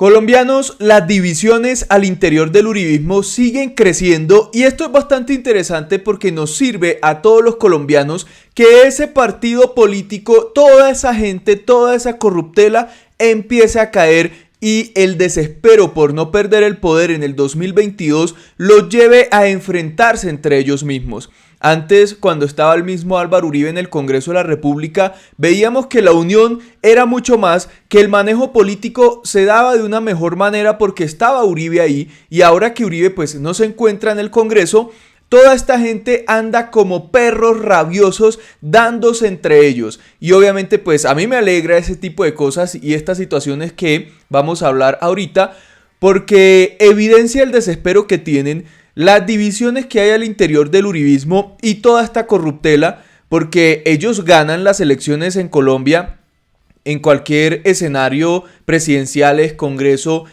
Colombianos, las divisiones al interior del uribismo siguen creciendo y esto es bastante interesante porque nos sirve a todos los colombianos que ese partido político, toda esa gente, toda esa corruptela empiece a caer y el desespero por no perder el poder en el 2022 los lleve a enfrentarse entre ellos mismos. Antes, cuando estaba el mismo Álvaro Uribe en el Congreso de la República, veíamos que la unión era mucho más, que el manejo político se daba de una mejor manera porque estaba Uribe ahí, y ahora que Uribe pues no se encuentra en el Congreso, toda esta gente anda como perros rabiosos dándose entre ellos. Y obviamente pues a mí me alegra ese tipo de cosas y estas situaciones que vamos a hablar ahorita, porque evidencia el desespero que tienen, las divisiones que hay al interior del uribismo y toda esta corruptela, porque ellos ganan las elecciones en Colombia en cualquier escenario, presidenciales, congreso,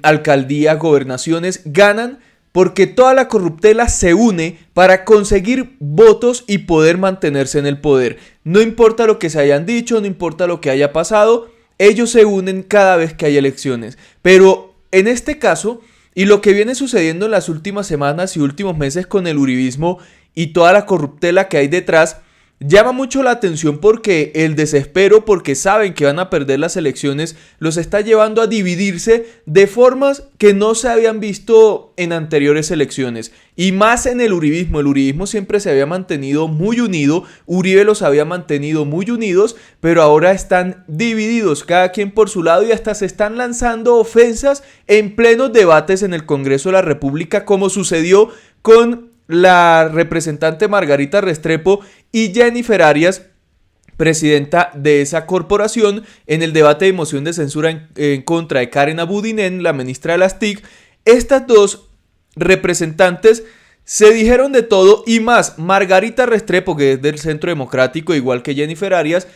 alcaldías, gobernaciones, ganan porque toda la corruptela se une para conseguir votos y poder mantenerse en el poder. No importa lo que se hayan dicho, no importa lo que haya pasado, ellos se unen cada vez que hay elecciones. Pero en este caso, y lo que viene sucediendo en las últimas semanas y últimos meses con el uribismo y toda la corruptela que hay detrás, llama mucho la atención porque el desespero, porque saben que van a perder las elecciones, los está llevando a dividirse de formas que no se habían visto en anteriores elecciones. Y más en el uribismo. El uribismo siempre se había mantenido muy unido, Uribe los había mantenido muy unidos, pero ahora están divididos, cada quien por su lado, y hasta se están lanzando ofensas en plenos debates en el Congreso de la República, como sucedió con la representante Margarita Restrepo y Jennifer Arias, presidenta de esa corporación, en el debate de moción de censura en contra de Karen Abudinen, la ministra de las TIC. Estas dos representantes se dijeron de todo y más. Margarita Restrepo, que es del Centro Democrático, igual que Jennifer Arias,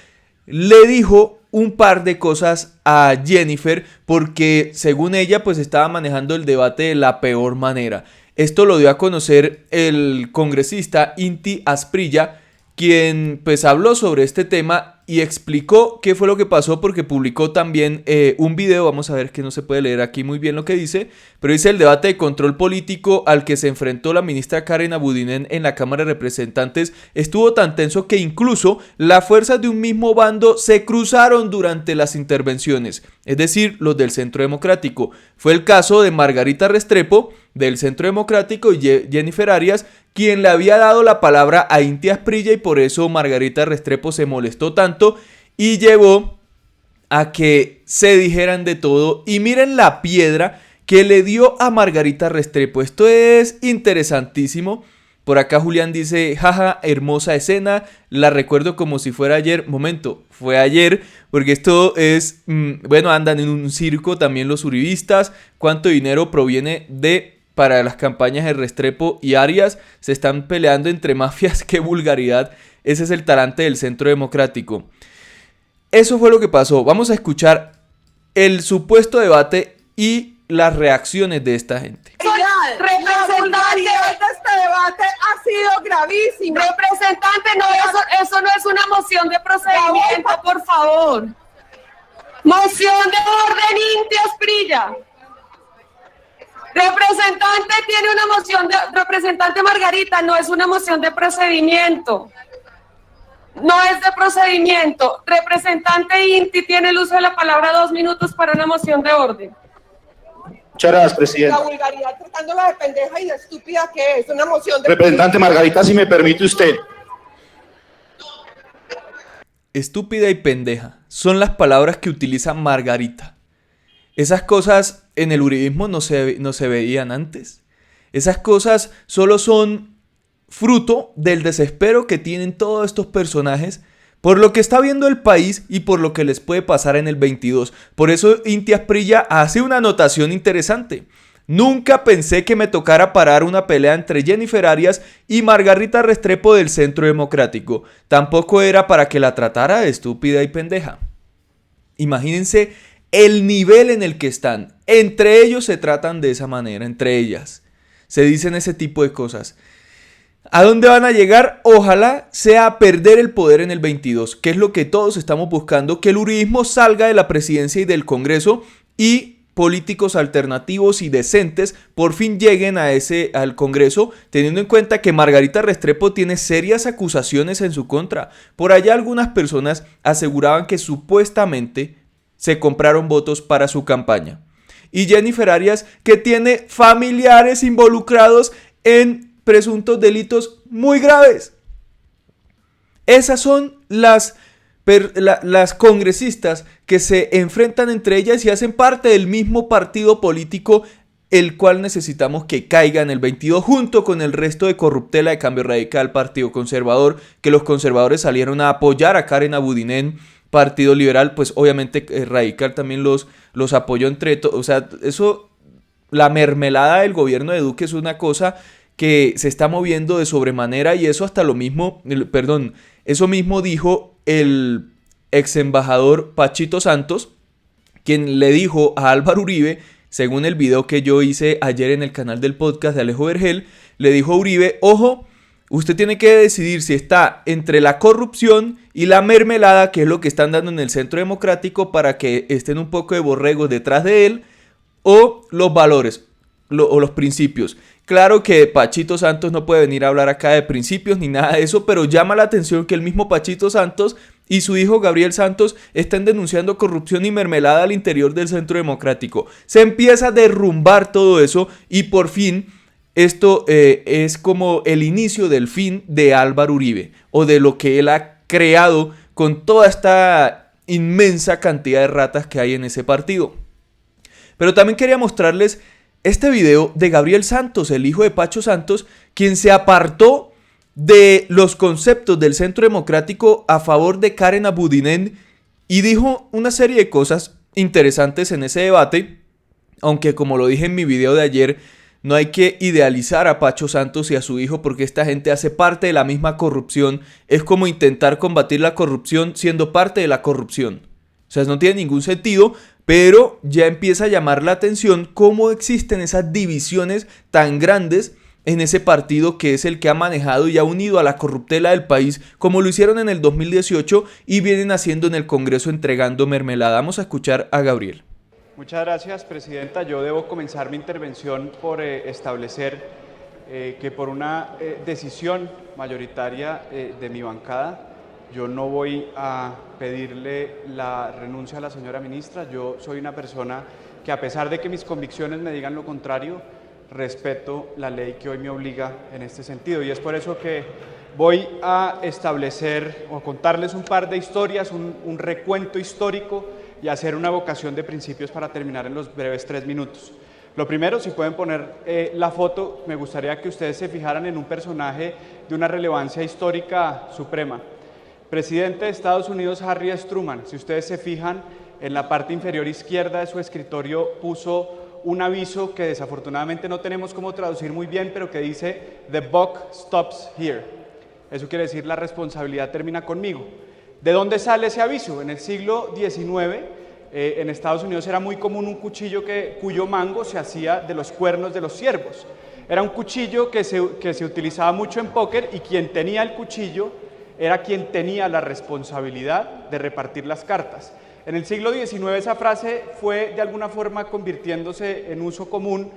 le dijo un par de cosas a Jennifer porque según ella pues estaba manejando el debate de la peor manera. Esto lo dio a conocer el congresista Inti Asprilla, quien pues habló sobre este tema y explicó qué fue lo que pasó, porque publicó también un video. Vamos a ver, que no se puede leer aquí muy bien lo que dice, pero dice: el debate de control político al que se enfrentó la ministra Karen Abudinen en la Cámara de Representantes estuvo tan tenso que incluso las fuerzas de un mismo bando se cruzaron durante las intervenciones, es decir, los del Centro Democrático. Fue el caso de Margarita Restrepo del Centro Democrático y Jennifer Arias, quien le había dado la palabra a Inti Asprilla, y por eso Margarita Restrepo se molestó tanto y llevó a que se dijeran de todo. Y miren la piedra que le dio a Margarita Restrepo. Esto es interesantísimo. Por acá Julián dice: jaja, hermosa escena, la recuerdo como si fuera ayer. Momento, fue ayer, porque esto es, bueno, andan en un circo también los uribistas. ¿Cuánto dinero proviene para las campañas de Restrepo y Arias? Se están peleando entre mafias, qué vulgaridad. Ese es el talante del Centro Democrático. Eso fue lo que pasó. Vamos a escuchar el supuesto debate y las reacciones de esta gente. Representante, este debate ha sido gravísimo. Representante, no, eso no es una moción de procedimiento, por favor. Moción de orden, Inti Asprilla. Representante tiene una moción representante Margarita, no es una moción de procedimiento. No es de procedimiento. Representante Inti tiene el uso de la palabra 2 minutos para una moción de orden. Muchas gracias, presidente. La vulgaridad tratándola de pendeja y de estúpida que es una moción de... Representante Margarita, si me permite usted. Estúpida y pendeja son las palabras que utiliza Margarita. Esas cosas en el uribismo no se veían antes. Esas cosas solo son fruto del desespero que tienen todos estos personajes por lo que está viendo el país y por lo que les puede pasar en el 22. Por eso Inti Asprilla hace una anotación interesante. Nunca pensé que me tocara parar una pelea entre Jennifer Arias y Margarita Restrepo del Centro Democrático. Tampoco era para que la tratara de estúpida y pendeja. Imagínense el nivel en el que están. Entre ellos se tratan de esa manera, entre ellas. Se dicen ese tipo de cosas. ¿A dónde van a llegar? Ojalá sea perder el poder en el 22, que es lo que todos estamos buscando, que el uribismo salga de la presidencia y del Congreso y políticos alternativos y decentes por fin lleguen al Congreso, teniendo en cuenta que Margarita Restrepo tiene serias acusaciones en su contra. Por allá algunas personas aseguraban que supuestamente se compraron votos para su campaña. Y Jennifer Arias, que tiene familiares involucrados en presuntos delitos muy graves. Esas son las congresistas que se enfrentan entre ellas y hacen parte del mismo partido político, el cual necesitamos que caiga en el 22 junto con el resto de corruptela de Cambio Radical, Partido Conservador, que los conservadores salieron a apoyar a Karen Abudinen, Partido Liberal, pues obviamente Radical también los apoyó entre todos. O sea, eso, la mermelada del gobierno de Duque es una cosa que se está moviendo de sobremanera, y eso hasta eso mismo dijo el ex embajador Pachito Santos, quien le dijo a Álvaro Uribe, según el video que yo hice ayer en el canal del podcast de Alejo Vergel, le dijo a Uribe: ojo, usted tiene que decidir si está entre la corrupción y la mermelada, que es lo que están dando en el Centro Democrático para que estén un poco de borregos detrás de él, o los valores, o los principios. Claro que Pachito Santos no puede venir a hablar acá de principios ni nada de eso, pero llama la atención que el mismo Pachito Santos y su hijo Gabriel Santos están denunciando corrupción y mermelada al interior del Centro Democrático. Se empieza a derrumbar todo eso y por fin esto es como el inicio del fin de Álvaro Uribe, o de lo que él ha creado con toda esta inmensa cantidad de ratas que hay en ese partido. Pero también quería mostrarles este video de Gabriel Santos, el hijo de Pacho Santos, quien se apartó de los conceptos del Centro Democrático a favor de Karen Abudinen y dijo una serie de cosas interesantes en ese debate, aunque como lo dije en mi video de ayer, no hay que idealizar a Pacho Santos y a su hijo porque esta gente hace parte de la misma corrupción. Es como intentar combatir la corrupción siendo parte de la corrupción. O sea, no tiene ningún sentido, pero ya empieza a llamar la atención cómo existen esas divisiones tan grandes en ese partido que es el que ha manejado y ha unido a la corruptela del país, como lo hicieron en el 2018 y vienen haciendo en el Congreso entregando mermelada. Vamos a escuchar a Gabriel. Muchas gracias, Presidenta. Yo debo comenzar mi intervención por establecer que por una decisión mayoritaria de mi bancada, yo no voy a pedirle la renuncia a la señora ministra. Yo soy una persona que, a pesar de que mis convicciones me digan lo contrario, respeto la ley que hoy me obliga en este sentido. Y es por eso que voy a establecer o contarles un par de historias, un recuento histórico y hacer una evocación de principios para terminar en los breves 3 minutos. Lo primero, si pueden poner la foto, me gustaría que ustedes se fijaran en un personaje de una relevancia histórica suprema. Presidente de Estados Unidos, Harry S. Truman. Si ustedes se fijan, en la parte inferior izquierda de su escritorio puso un aviso que desafortunadamente no tenemos cómo traducir muy bien, pero que dice "The buck stops here". Eso quiere decir la responsabilidad termina conmigo. ¿De dónde sale ese aviso? En el siglo XIX, en Estados Unidos era muy común un cuchillo cuyo mango se hacía de los cuernos de los ciervos. Era un cuchillo que se utilizaba mucho en póker, y quien tenía el cuchillo era quien tenía la responsabilidad de repartir las cartas. En el siglo XIX esa frase fue de alguna forma convirtiéndose en uso común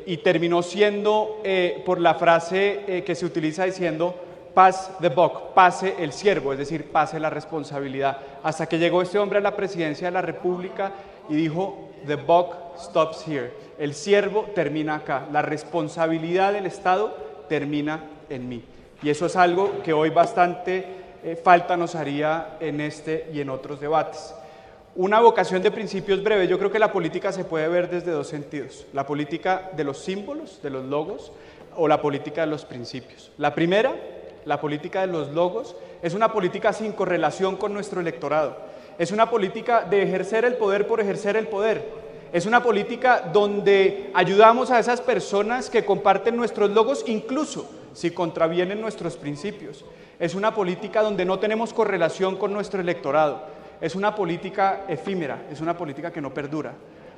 y terminó siendo por la frase que se utiliza diciendo "pass the buck", pase el ciervo, es decir, pase la responsabilidad. Hasta que llegó este hombre a la presidencia de la República y dijo "The buck stops here", el ciervo termina acá, la responsabilidad del Estado termina en mí. Y eso es algo que hoy bastante falta nos haría en este y en otros debates. Una vocación de principios breve. Yo creo que la política se puede ver desde 2 sentidos: la política de los símbolos, de los logos, o la política de los principios. La primera, la política de los logos, es una política sin correlación con nuestro electorado. Es una política de ejercer el poder por ejercer el poder. Es una política donde ayudamos a esas personas que comparten nuestros logos, incluso si contravienen nuestros principios. Es una política donde no tenemos correlación con nuestro electorado. Es una política efímera, es una política que no perdura.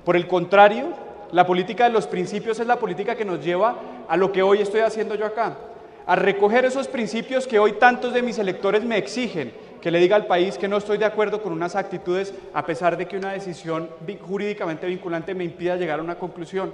Por el contrario, la política de los principios es la política que nos lleva a lo que hoy estoy haciendo yo acá, a recoger esos principios que hoy tantos de mis electores me exigen que le diga al país que no estoy de acuerdo con unas actitudes a pesar de que una decisión jurídicamente vinculante me impida llegar a una conclusión.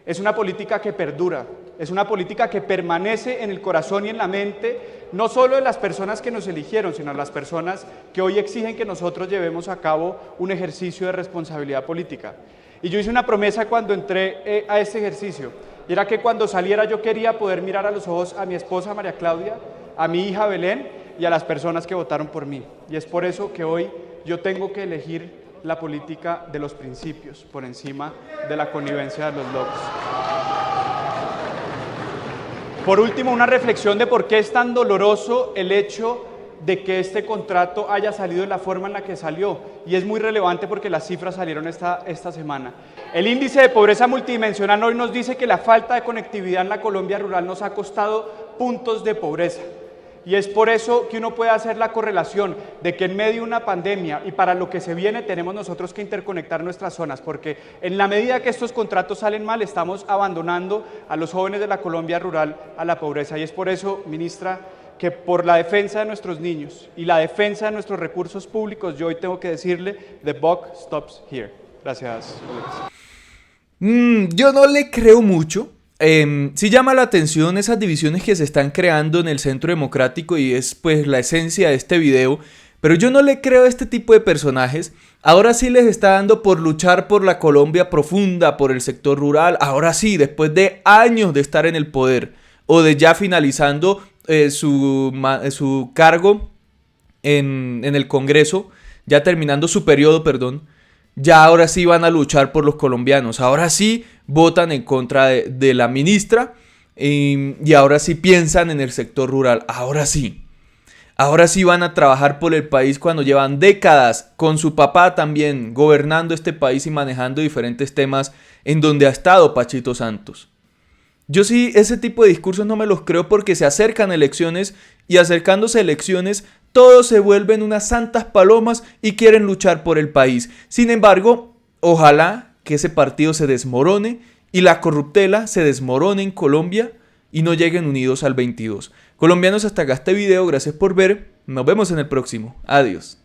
Es una política que perdura, es una política que permanece en el corazón y en la mente, no solo de las personas que nos eligieron, sino de las personas que hoy exigen que nosotros llevemos a cabo un ejercicio de responsabilidad política. Y yo hice una promesa cuando entré a este ejercicio, y era que cuando saliera yo quería poder mirar a los ojos a mi esposa María Claudia, a mi hija Belén y a las personas que votaron por mí. Y es por eso que hoy yo tengo que elegir la política de los principios por encima de la connivencia de los lobos. Por último, una reflexión de por qué es tan doloroso el hecho de que este contrato haya salido de la forma en la que salió, y es muy relevante porque las cifras salieron esta semana. El índice de pobreza multidimensional hoy nos dice que la falta de conectividad en la Colombia rural nos ha costado puntos de pobreza. Y es por eso que uno puede hacer la correlación de que en medio de una pandemia y para lo que se viene tenemos nosotros que interconectar nuestras zonas, porque en la medida que estos contratos salen mal estamos abandonando a los jóvenes de la Colombia rural a la pobreza. Y es por eso, ministra, que por la defensa de nuestros niños y la defensa de nuestros recursos públicos, yo hoy tengo que decirle, the buck stops here. Gracias, colegas. Yo no le creo mucho. Sí llama la atención esas divisiones que se están creando en el Centro Democrático y es pues la esencia de este video, pero yo no le creo a este tipo de personajes. Ahora sí les está dando por luchar por la Colombia profunda, por el sector rural, ahora sí, después de años de estar en el poder o de ya finalizando su cargo en el Congreso, ya terminando su periodo, perdón. Ya ahora sí van a luchar por los colombianos, ahora sí votan en contra de la ministra y ahora sí piensan en el sector rural, ahora sí van a trabajar por el país cuando llevan décadas con su papá también gobernando este país y manejando diferentes temas en donde ha estado Pachito Santos. Yo sí, ese tipo de discursos no me los creo porque se acercan elecciones y acercándose elecciones todos se vuelven unas santas palomas y quieren luchar por el país. Sin embargo, ojalá que ese partido se desmorone y la corruptela se desmorone en Colombia y no lleguen unidos al 22. Colombianos, hasta acá este video, gracias por ver, nos vemos en el próximo, adiós.